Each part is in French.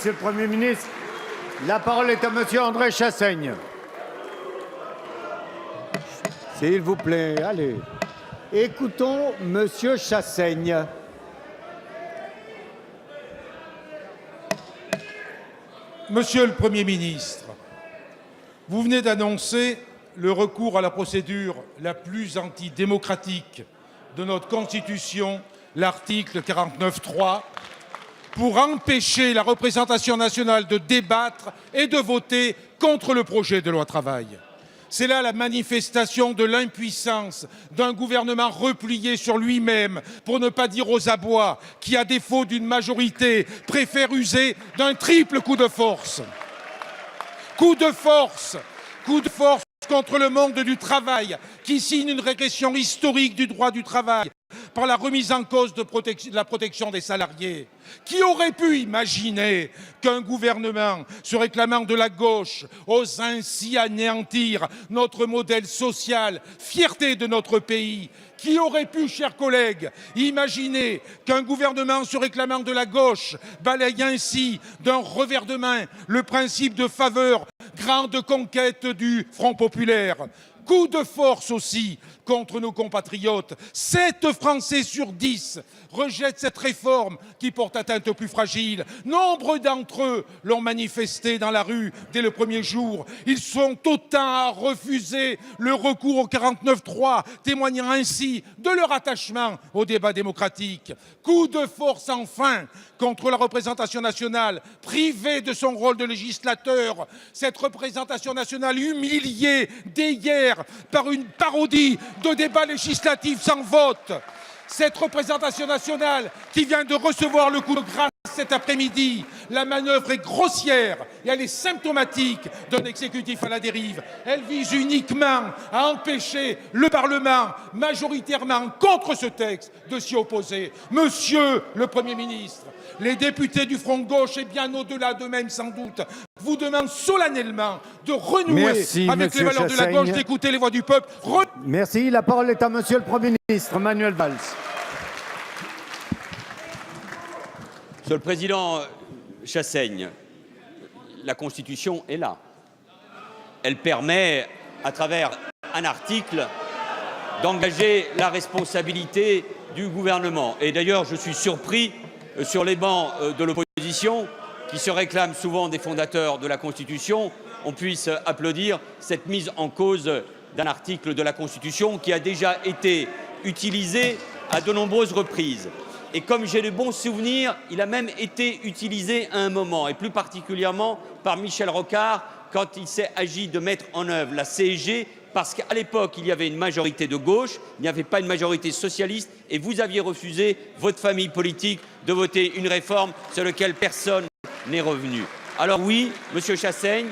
Monsieur le Premier ministre, la parole est à Monsieur André Chassaigne. S'il vous plaît, allez. Écoutons Monsieur Chassaigne. Monsieur le Premier ministre, vous venez d'annoncer le recours à la procédure la plus antidémocratique de notre Constitution, l'article 49.3, pour empêcher la représentation nationale de débattre et de voter contre le projet de loi travail. C'est là la manifestation de l'impuissance d'un gouvernement replié sur lui-même, pour ne pas dire aux abois, qui, à défaut d'une majorité, préfère user d'un triple coup de force. Coup de force contre le monde du travail, qui signe une régression historique du droit du travail par la remise en cause de la protection des salariés. Qui aurait pu imaginer qu'un gouvernement se réclamant de la gauche ose ainsi anéantir notre modèle social, fierté de notre pays? Qui aurait pu, chers collègues, imaginer qu'un gouvernement se réclamant de la gauche balaye ainsi d'un revers de main le principe de faveur, grande conquête du Front populaire? Coup de force aussi contre nos compatriotes. 7 Français sur 10 rejettent cette réforme qui porte atteinte aux plus fragiles. Nombre d'entre eux l'ont manifesté dans la rue dès le premier jour. Ils sont autant à refuser le recours au 49.3, témoignant ainsi de leur attachement au débat démocratique. Coup de force enfin contre la représentation nationale, privée de son rôle de législateur. Cette représentation nationale humiliée dès hier par une parodie de débat législatif sans vote. Cette représentation nationale qui vient de recevoir le coup de grâce cet après-midi. La manœuvre est grossière et elle est symptomatique d'un exécutif à la dérive. Elle vise uniquement à empêcher le Parlement, majoritairement contre ce texte, de s'y opposer. Monsieur le Premier ministre, les députés du Front de gauche, et bien au-delà d'eux-mêmes sans doute, vous demandent solennellement de renouer avec les valeurs de la gauche, d'écouter les voix du peuple. Merci. La parole est à Monsieur le Premier ministre, Manuel Valls. Monsieur le Président Chassaigne, la Constitution est là. Elle permet, à travers un article, d'engager la responsabilité du gouvernement. Et d'ailleurs, je suis surpris, sur les bancs de l'opposition, qui se réclament souvent des fondateurs de la Constitution, on puisse applaudir cette mise en cause d'un article de la Constitution qui a déjà été utilisé à de nombreuses reprises. Et comme j'ai de bons souvenirs, il a même été utilisé à un moment, et plus particulièrement par Michel Rocard, quand il s'est agi de mettre en œuvre la CSG, parce qu'à l'époque, il y avait une majorité de gauche, il n'y avait pas une majorité socialiste, et vous aviez refusé, votre famille politique, de voter une réforme sur laquelle personne n'est revenu. Alors oui, Monsieur Chassaigne,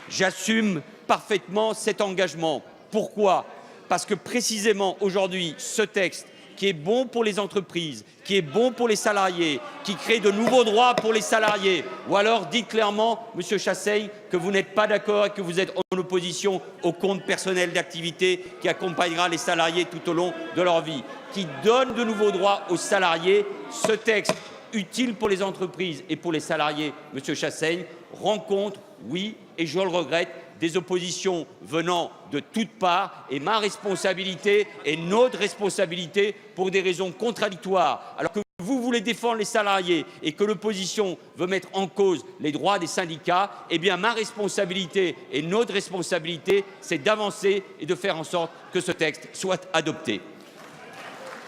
j'assume parfaitement cet engagement. Pourquoi? Parce que précisément aujourd'hui, ce texte, qui est bon pour les entreprises, qui est bon pour les salariés, qui crée de nouveaux droits pour les salariés. Ou alors dites clairement, Monsieur Chassaigne, que vous n'êtes pas d'accord et que vous êtes en opposition au compte personnel d'activité qui accompagnera les salariés tout au long de leur vie, qui donne de nouveaux droits aux salariés. Ce texte, utile pour les entreprises et pour les salariés, Monsieur Chassaigne, rencontre, oui, et je le regrette, des oppositions venant de toutes parts, et ma responsabilité et notre responsabilité, pour des raisons contradictoires, alors que vous voulez défendre les salariés et que l'opposition veut mettre en cause les droits des syndicats, eh bien ma responsabilité et notre responsabilité, c'est d'avancer et de faire en sorte que ce texte soit adopté.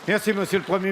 Merci, Monsieur le Premier ministre.